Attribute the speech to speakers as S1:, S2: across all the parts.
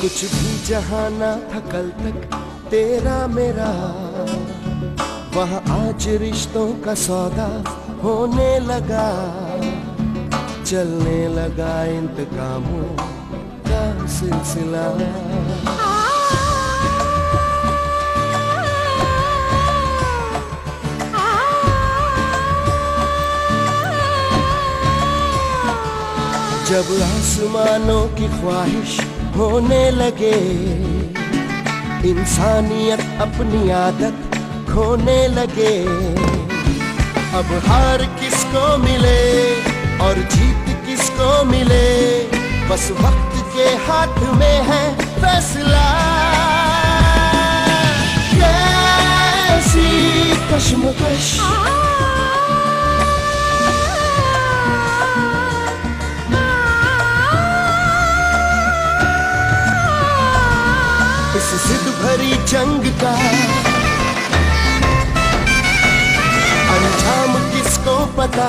S1: कुछ भी जहाँ ना था कल तक तेरा मेरा, वहाँ आज रिश्तों का सौदा होने लगा। चलने लगा इंतकामों का सिलसिला। जब आसमानों की ख्वाहिश होने लगे, इंसानियत अपनी आदत खोने लगे। अब हार किसको मिले और जीत किसको मिले, बस वक्त के हाथ में है फैसला। कैसी कश्मकश इस जिद भरी जंग का अंजाम किसको पता।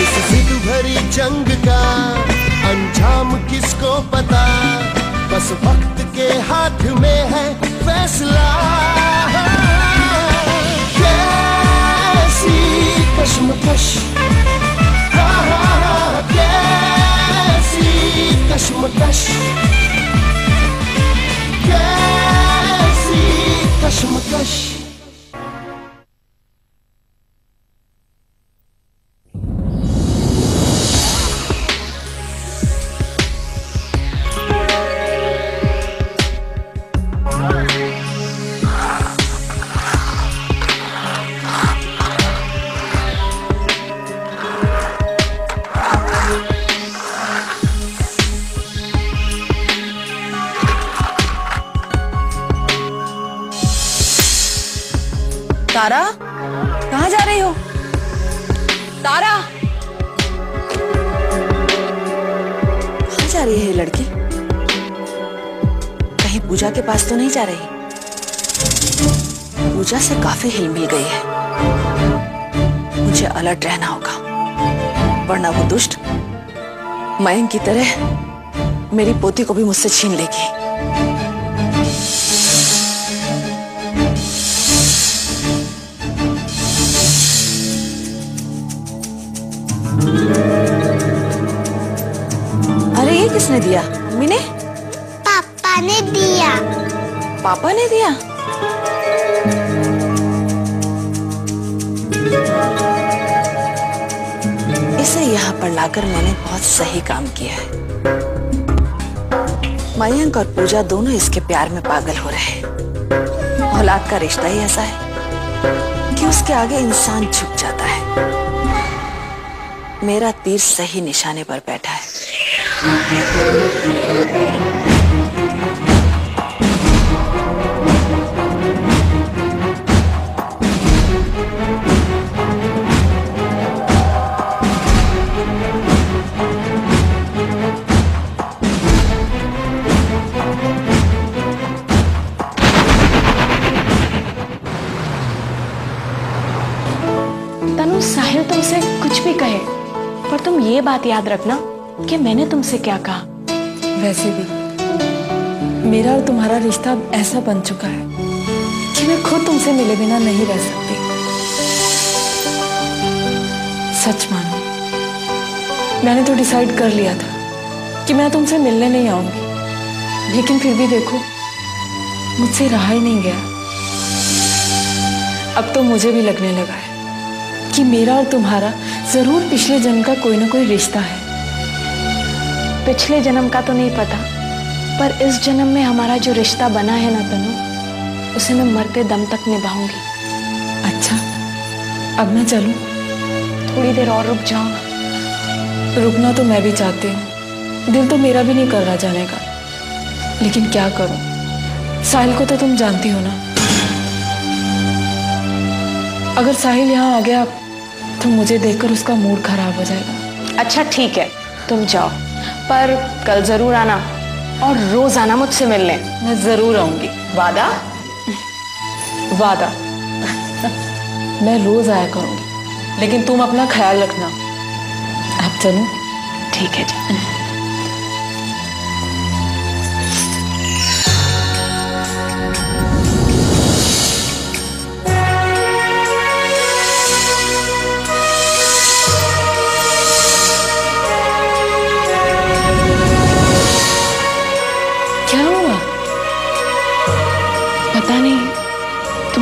S1: इस जिद भरी जंग का अंजाम किसको पता, बस वक्त के हाथ में है फैसला। कैसी कश्मकश, कैसी कश्मकश, कैसी कश्मकश।
S2: तारा, कहाँ जा रही हो? तारा, कहाँ जा रही है ये लड़की? कहीं पूजा के पास तो नहीं जा रही? पूजा से काफी हिल मिल गई है। मुझे अलर्ट रहना होगा, वरना वो दुष्ट मयंक की तरह मेरी पोती को भी मुझसे छीन लेगी। अरे ये किसने दिया? मम्मी ने?
S3: पापा ने दिया।
S2: पापा ने दिया? इसे यहाँ पर लाकर मैंने बहुत सही काम किया है। मयंक और पूजा दोनों इसके प्यार में पागल हो रहे हैं। औलाद का रिश्ता ही ऐसा है कि उसके आगे इंसान झुक जाता है। मेरा तीर सही निशाने पर बैठा है।
S4: तनु, साहिल तुमसे कुछ भी कहे, पर तुम ये बात याद रखना कि मैंने तुमसे क्या कहा।
S5: वैसे भी मेरा और तुम्हारा रिश्ता अब ऐसा बन चुका है कि मैं खुद तुमसे मिले बिना नहीं रह सकती। सच मानो, मैंने तो डिसाइड कर लिया था कि मैं तुमसे मिलने नहीं आऊंगी, लेकिन फिर भी देखो, मुझसे रहा ही नहीं गया। अब तो मुझे भी लगने लगा है कि मेरा और तुम्हारा जरूर पिछले जन्म का कोई ना कोई रिश्ता है।
S4: पिछले जन्म का तो नहीं पता, पर इस जन्म में हमारा जो रिश्ता बना है ना तनु, उसे मैं मरते दम तक निभाऊंगी।
S5: अच्छा, अब मैं चलूं?
S4: थोड़ी देर और रुक जाओ।
S5: रुकना तो मैं भी चाहती हूँ, दिल तो मेरा भी नहीं कर रहा जाने का, लेकिन क्या करूं? साहिल को तो तुम जानती हो ना। अगर साहिल यहाँ आ गया तो मुझे देखकर उसका मूड खराब हो जाएगा।
S4: अच्छा ठीक है, तुम जाओ, पर कल जरूर आना और रोज आना मुझसे मिलने।
S5: मैं जरूर आऊंगी।
S4: वादा?
S5: वादा। मैं रोज आया करूंगी, लेकिन तुम अपना ख्याल रखना। आप चलो।
S4: ठीक है जी।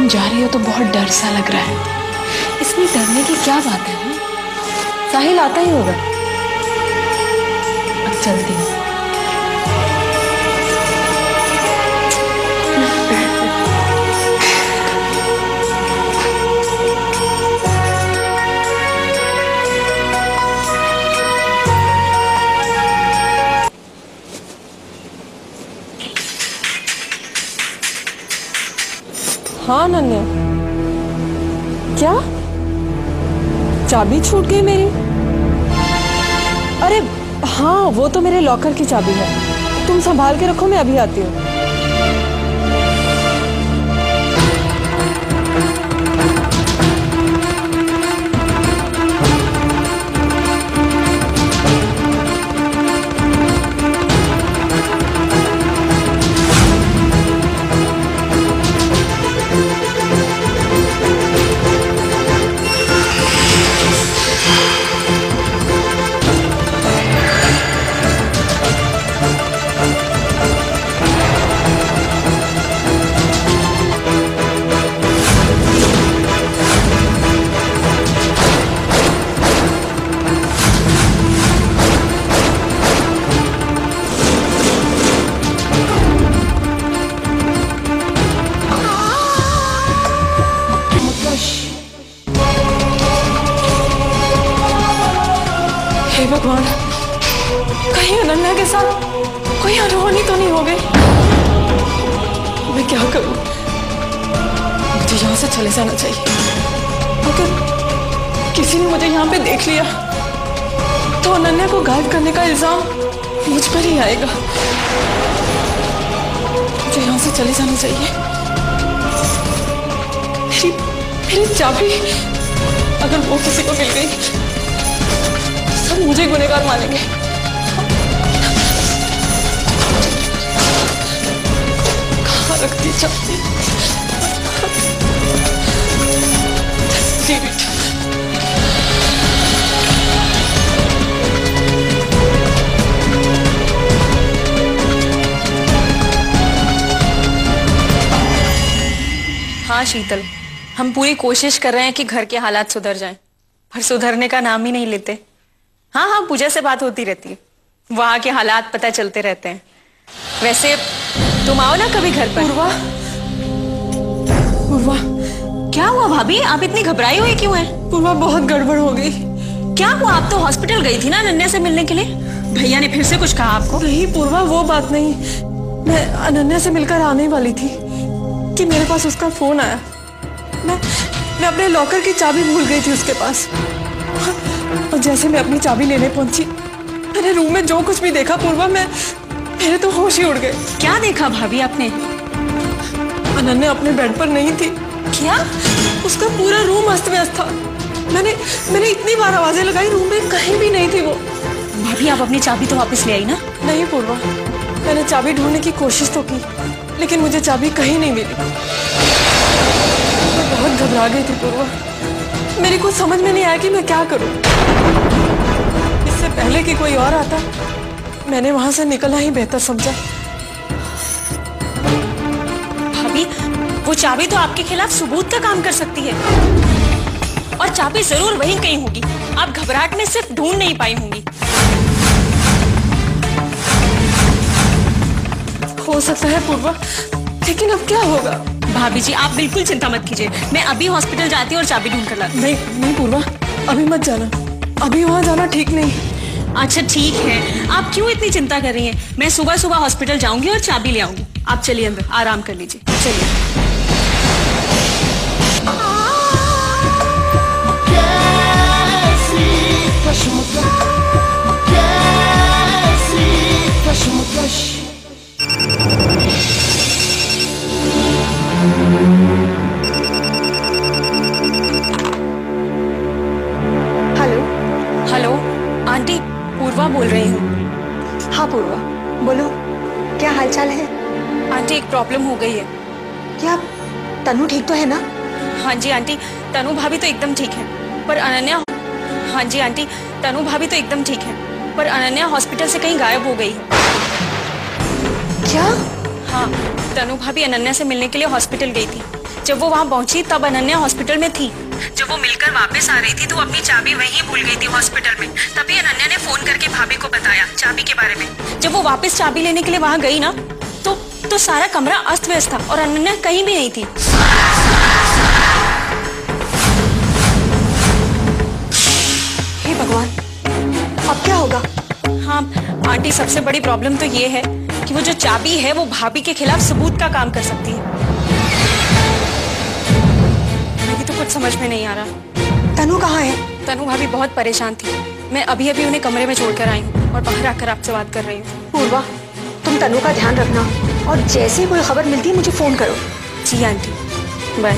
S4: तुम जा रही हो तो बहुत डर सा लग रहा है।
S5: इसमें डरने की क्या बात है ना? साहिल आता ही होगा। अब चलती हूँ। हाँ नन्या, क्या चाबी छूट गई मेरी? अरे हाँ, वो तो मेरे लॉकर की चाबी है। तुम संभाल के रखो, मैं अभी आती हूँ। हे भगवान, कहीं अनन्या के साथ कोई अनहोनी तो नहीं हो गई? मैं क्या करूं? मुझे यहाँ से चले जाना चाहिए। अगर किसी ने मुझे यहाँ पे देख लिया तो अनन्या को गायब करने का इल्जाम मुझ पर ही आएगा। मुझे यहाँ से चले जाना चाहिए। मेरी चाबी अगर वो किसी को मिल गई, सब मुझे गुनहगार मानेंगे। कहाँ रखती चाबी?
S6: हाँ शीतल, हम पूरी कोशिश कर रहे हैं कि घर के हालात सुधर जाएं, पर सुधरने का नाम ही नहीं लेते। हाँ हाँ, पूजा से बात होती रहती है, वहां के हालात पता चलते रहते हैं। वैसे तुम आओ ना कभी घर पर।
S5: पूर्वा, पूर्वा,
S6: क्या हुआ भाभी, आप इतनी घबराई हुई क्यों हैं?
S5: पूर्वा बहुत गड़बड़ हो गई।
S6: क्या हुआ? आप तो हॉस्पिटल गई थी ना अनन्या से मिलने के लिए। भैया ने फिर से कुछ कहा आपको?
S5: नहीं पूर्वा, वो बात नहीं। मैं अनन्या से मिलकर आने वाली थी कि मेरे पास उसका फोन आया। मैं अपने लॉकर की चाबी भूल गई थी उसके पास। और जैसे मैं अपनी चाबी लेने पहुंची, मैंने रूम में जो कुछ भी देखा पूर्वा, मेरे तो होश ही उड़ गए।
S6: क्या देखा भाभी आपने?
S5: अनन्या अपने बेड पर नहीं थी।
S6: क्या?
S5: उसका पूरा रूम अस्त व्यस्त था। मैंने इतनी बार आवाजें लगाई, रूम में कहीं भी नहीं थी वो।
S6: भाभी आप अपनी चाबी तो वापस ले आई ना?
S5: नहीं पूर्वा, मैंने चाबी ढूंढने की कोशिश तो की, लेकिन मुझे चाबी कहीं नहीं मिली। मैं बहुत घबरा गई थी पूर्वा। मेरी कुछ समझ में नहीं आया कि मैं क्या करूं। इससे पहले कि कोई और आता, मैंने वहां से निकलना ही बेहतर समझा।
S6: भाभी, वो चाबी तो आपके खिलाफ सबूत का काम कर सकती है, और चाबी जरूर वहीं कहीं होगी। आप घबराहट में सिर्फ ढूंढ नहीं पाई होंगी।
S5: हो सकता है पूर्वा, लेकिन अब क्या होगा?
S6: भाभी जी आप बिल्कुल चिंता मत कीजिए, मैं अभी हॉस्पिटल जाती हूँ और चाबी ढूंढ कर लाती हूँ।
S5: नहीं पूर्वा, अभी मत जाना। अभी वहां जाना ठीक नहीं।
S6: अच्छा ठीक है, आप क्यों इतनी चिंता कर रही हैं? मैं सुबह सुबह हॉस्पिटल जाऊंगी और चाबी ले आऊंगी। आप चलिए अंदर, आराम कर लीजिए, चलिए।
S4: हेलो।
S6: हेलो आंटी, पूर्वा बोल रही हूँ।
S4: हाँ पूर्वा, बोलो, क्या हालचाल है?
S6: आंटी एक प्रॉब्लम हो गई है।
S4: क्या तनु ठीक तो है ना?
S6: हाँ जी आंटी, तनु भाभी तो एकदम ठीक है, पर अनन्या। हाँ जी आंटी, तनु भाभी तो एकदम ठीक है, पर अनन्या हॉस्पिटल से कहीं गायब हो गई है।
S4: क्या?
S6: हाँ, तनु भाभी अनन्या से मिलने के लिए हॉस्पिटल गई थी। जब वो वहाँ पहुंची तब अनन्या हॉस्पिटल में थी। जब वो मिलकर वापस आ रही थी तो वो अपनी चाबी वहीं भूल गई थी हॉस्पिटल में। तभी अनन्या ने फोन करके भाभी को बताया चाबी के बारे में। जब वो वापस चाबी लेने के लिए वहाँ गई ना तो सारा कमरा अस्त व्यस्त था और अनन्या कहीं भी नहीं थी।
S5: हे भगवान, अब क्या होगा?
S6: हाँ आंटी, सबसे बड़ी प्रॉब्लम तो ये है कि वो जो चाबी है वो भाभी के खिलाफ सबूत का काम कर सकती है। मुझे तो कुछ समझ में नहीं आ रहा।
S5: तनु कहाँ है?
S6: तनु भाभी बहुत परेशान थी। मैं अभी अभी उन्हें कमरे में छोड़कर आई हूँ और बाहर आकर आपसे बात कर रही हूँ।
S5: पूर्वा, तुम तनु का ध्यान रखना और जैसे ही कोई खबर मिलती है मुझे फोन करो।
S6: जी आंटी, बाय।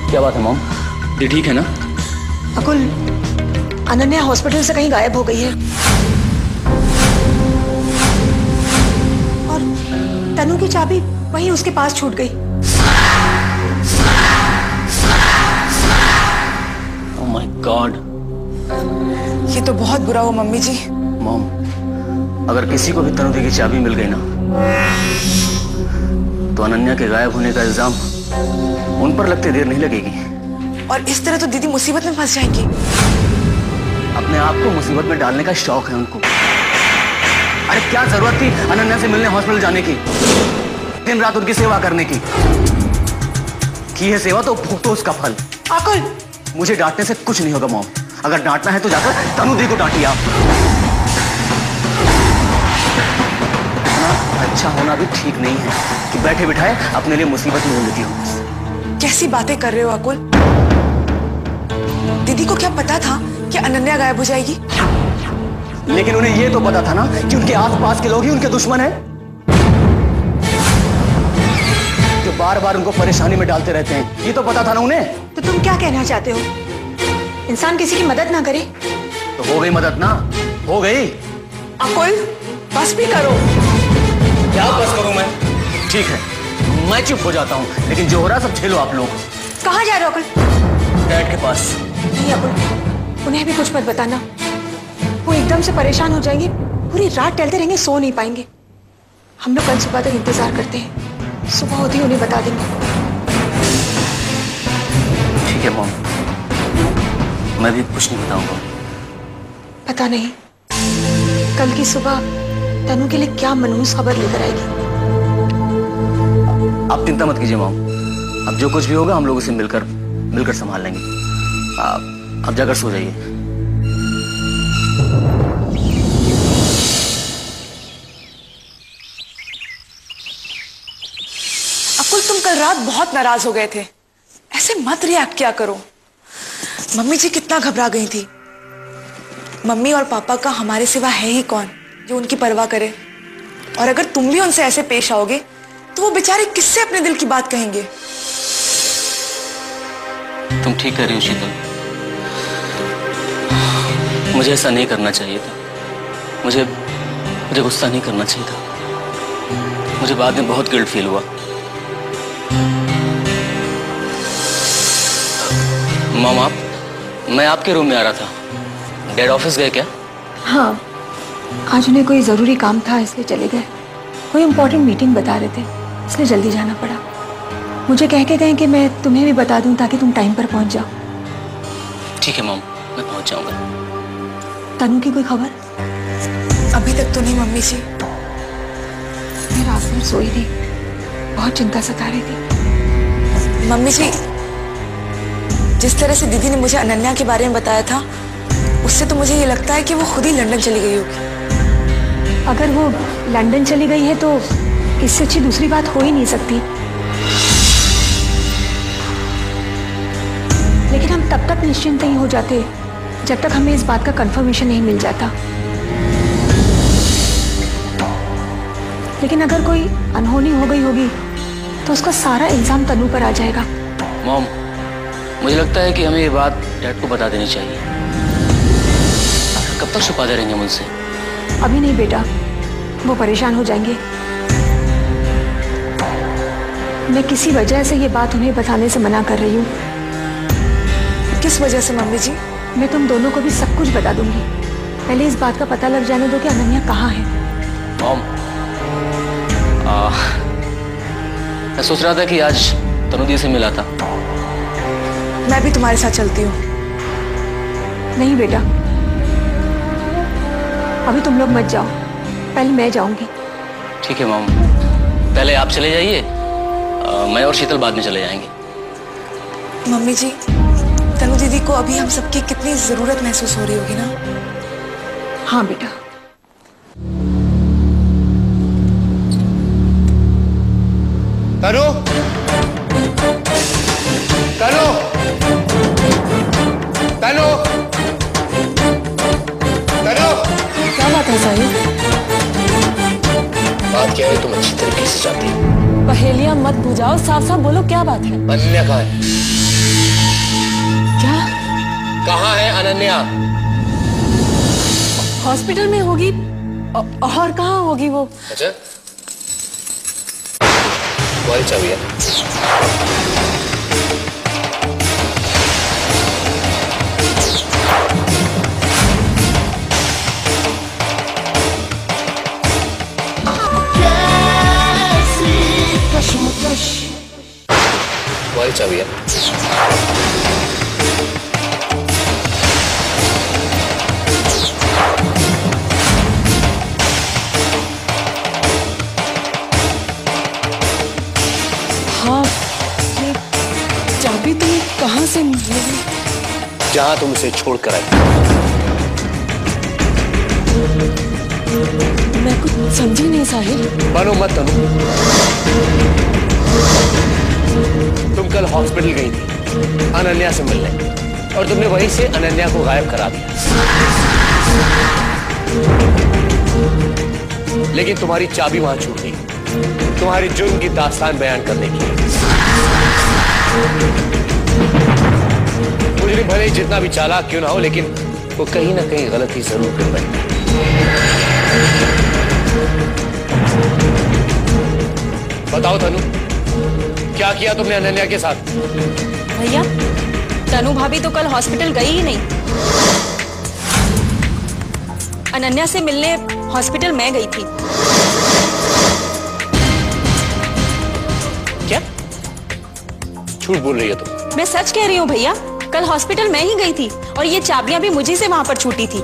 S7: क्या बात है मॉम? दी ठीक है ना?
S5: अकुल, अनन्या हॉस्पिटल से कहीं गायब हो गई है और तनु की चाबी वहीं उसके पास छूट गई।
S7: ओह माय गॉड,
S5: ये तो बहुत बुरा हुआ मम्मी जी।
S7: मॉम, अगर किसी को भी तनु दी की चाबी मिल गई ना तो अनन्या के गायब होने का इल्जाम उन पर लगते देर नहीं लगेगी।
S5: और इस तरह तो दीदी मुसीबत में फंस जाएंगी।
S7: अपने आप को मुसीबत में डालने का शौक है उनको। अरे क्या जरूरत थी अनन्या से मिलने हॉस्पिटल जाने की, दिन रात उनकी सेवा करने की है सेवा तो भुगतो उसका फल।
S5: अकुल,
S7: मुझे डांटने से कुछ नहीं होगा मॉम। अगर डांटना है तो जाकर तनु दी को डांटिए आप। इतना अच्छा होना भी ठीक नहीं है कि बैठे बिठाए अपने लिए मुसीबत में लेती हो।
S5: कैसी बातें कर रहे हो अकुल? दीदी को क्या पता था कि अनन्या गायब हो जाएगी?
S7: लेकिन उन्हें यह तो पता था ना कि उनके आसपास के लोग ही उनके दुश्मन हैं, जो बार बार उनको परेशानी में डालते रहते हैं। ये तो पता था ना उन्हें।
S5: तो तुम क्या कहना चाहते हो? इंसान किसी की मदद ना करे
S7: तो हो गई मदद ना, हो गई।
S5: अकुल, बस भी करो।
S7: क्या बस करूं मैं? ठीक है, मैं चुप हो जाता हूं, लेकिन जो हो रहा सब झेलो आप लोग।
S5: कहाँ जा रहे हो अकुल?
S7: डैड के पास।
S5: नहीं अकुल, उन्हें भी कुछ मत बताना। वो एकदम से परेशान हो जाएंगे, पूरी रात टहलते रहेंगे, सो नहीं पाएंगे। हम लोग कल सुबह तक इंतजार करते हैं, सुबह होती उन्हें बता देंगे।
S7: ठीक है मॉम, मैं भी कुछ नहीं बताऊंगा।
S5: पता नहीं कल की सुबह तनु के लिए क्या मनहूस खबर लेकर आएगी।
S7: आप चिंता मत कीजिए मॉम, अब जो कुछ भी होगा हम लोग उसे मिलकर संभाल लेंगे। आप जाकर सो जाइए।
S5: अकुल, तुम कल रात बहुत नाराज हो गए थे, ऐसे मत रिएक्ट किया करो। मम्मी जी कितना घबरा गई थी। मम्मी और पापा का हमारे सिवा है ही कौन जो उनकी परवाह करे। और अगर तुम भी उनसे ऐसे पेश आओगे तो वो बेचारे किससे अपने दिल की बात कहेंगे।
S7: तुम ठीक कह रही हो शीतल, मुझे ऐसा नहीं करना चाहिए था। मुझे गुस्सा नहीं करना चाहिए था। मुझे बाद में बहुत गिल्ट फील हुआ। मॉम, मैं आपके रूम में आ रहा था। डैड ऑफिस गए क्या?
S5: हाँ, आज उन्हें कोई जरूरी काम था इसलिए चले गए। कोई इम्पोर्टेंट मीटिंग बता रहे थे, इसलिए जल्दी जाना पड़ा। मुझे कह के गए कि मैं तुम्हें भी बता दूं ताकि तुम टाइम पर पहुंच जाओ।
S7: ठीक है मॉम, मैं पहुंच जाऊंगा।
S5: तनु की कोई खबर? अभी तक तो नहीं मम्मी जी। मैं रात भर सोई नहीं, बहुत चिंता सता रही थी। मम्मी जी, जिस तरह से दीदी ने मुझे अनन्या के बारे में बताया था, उससे तो मुझे ये लगता है कि वो खुद ही लंदन चली गई होगी। अगर वो लंदन चली गई है तो इससे अच्छी दूसरी बात हो ही नहीं सकती। लेकिन हम तब तक निश्चिंत नहीं हो जाते जब तक हमें इस बात का कंफर्मेशन नहीं मिल जाता। लेकिन अगर कोई अनहोनी हो गई होगी तो उसका सारा इल्जाम तनु पर आ जाएगा।
S7: मॉम, मुझे लगता है कि हमें ये बात डैड को बता देनी चाहिए। कब तक छुपाते रहेंगे मुझसे?
S5: अभी नहीं बेटा, वो परेशान हो जाएंगे। मैं किसी वजह से ये बात उन्हें बताने से मना कर रही हूँ। किस वजह से मम्मी जी? मैं तुम दोनों को भी सब कुछ बता दूंगी।
S4: पहले इस बात का पता लग जाने दो कि अनन्या कहाँ है।
S7: मॉम, मैं सोच रहा था कि आज तनु दी से मिला था।
S2: मैं भी तुम्हारे साथ चलती हूँ।
S4: नहीं बेटा, अभी तुम लोग मत जाओ, पहले मैं जाऊंगी।
S7: ठीक है मॉम, पहले आप चले जाइए, मैं और शीतल बाद में चले जाएंगे।
S2: मम्मी जी, तनु दीदी को अभी हम सबकी कितनी जरूरत महसूस हो रही होगी ना।
S4: हाँ बेटा।
S1: तनु, तनु, तनु, तनु।
S5: क्या बात है साहिल?
S7: बात क्या है, तुम अच्छी तरीके से जानती हो।
S5: पहेलियां मत बुझाओ, साफ साफ बोलो क्या बात है।
S7: अनन्या कहाँ है?
S5: क्या?
S7: कहाँ है अनन्या?
S5: हॉस्पिटल में होगी। और कहाँ होगी वो?
S7: अच्छा, तुम्हारी चाबी है। तुम्हारी चाबी है।
S5: हाँ, ये चाबी तुम्हें कहाँ से मिली?
S7: जहां तुम इसे छोड़कर आए।
S5: मैं कुछ समझी नहीं साहिल।
S7: बनो मत तनु, तुम कल हॉस्पिटल गई थी अनन्या से मिलने, और तुमने वहीं से अनन्या को गायब करा दिया। लेकिन तुम्हारी चाबी वहां छूट गई, तुम्हारी जुर्म की दास्तान बयान करने की। मुझे भले ही जितना भी चालाक क्यों ना हो, लेकिन वो कहीं ना कहीं गलती जरूर कर बैठता है। बताओ तनु, क्या किया तुमने अनन्या के साथ?
S6: भैया, तनु भाभी तो कल हॉस्पिटल गई ही नहीं। अनन्या से मिलने हॉस्पिटल मैं गई थी।
S7: क्या झूठ बोल रही है तुम?
S6: मैं सच कह रही हूँ भैया, कल हॉस्पिटल मैं ही गई थी और ये चाबियां भी मुझी से वहां पर छूटी थी।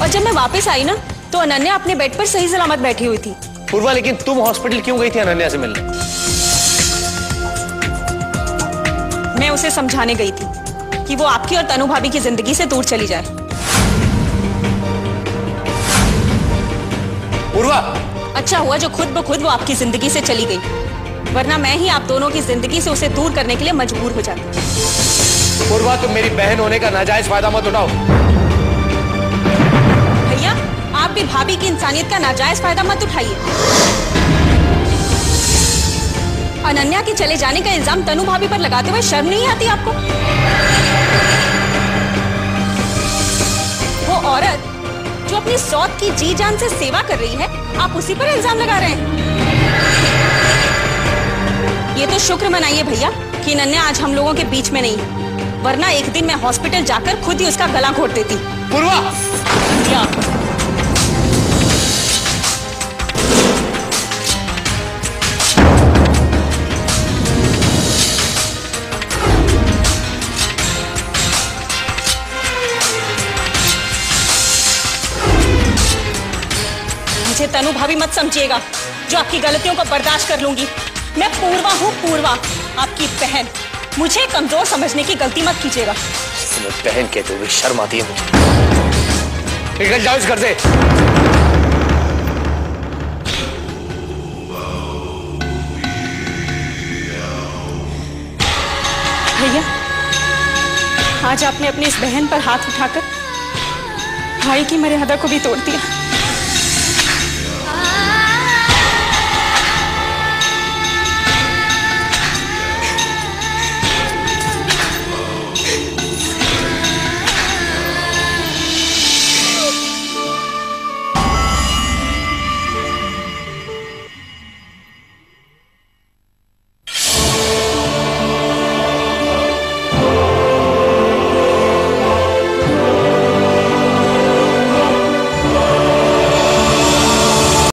S6: और जब मैं वापस आई ना, तो अनन्या अपने बेड पर सही सलामत बैठी हुई थी।
S7: पूर्वा, लेकिन तुम हॉस्पिटल क्यों गई थी अनन्या से मिलने?
S6: मैं उसे समझाने गई थी कि वो आपकी और तनु भाभी की जिंदगी से दूर चली जाए।
S7: पूर्वा,
S6: अच्छा हुआ जो खुद ब खुद वो आपकी जिंदगी से चली गई, वरना मैं ही आप दोनों की जिंदगी से उसे दूर करने के लिए मजबूर हो जाती।
S7: पूर्वा, तुम मेरी बहन होने का नाजायज फायदा मत उठाओ।
S6: भैया, आप भी भाभी की इंसानियत का नाजायज फायदा मत उठाइए। अनन्या के चले जाने का इल्जाम तनु भाभी पर लगाते हुए शर्म नहीं आती आपको? वो औरत जो अपनी सौत की जी जान से सेवा कर रही है, आप उसी पर इल्जाम लगा रहे हैं। ये तो शुक्र मनाइए भैया कि अनन्या आज हम लोगों के बीच में नहीं है, वरना एक दिन मैं हॉस्पिटल जाकर खुद ही उसका गला घोट देती।
S7: पूर्वा,
S6: क्या? मुझे तनु भाभी मत समझिएगा जो आपकी गलतियों को बर्दाश्त कर लूंगी। मैं पूर्वा हूँ, पूर्वा, आपकी बहन। मुझे कमजोर समझने की गलती मत कीजिएगा।
S7: तुम्हें बहन कहते हुए शर्म आती है मुझे। निकल जाओ इस घर से।
S6: भैया, आज आपने अपनी इस बहन पर हाथ उठाकर भाई की मर्यादा को भी तोड़ दिया।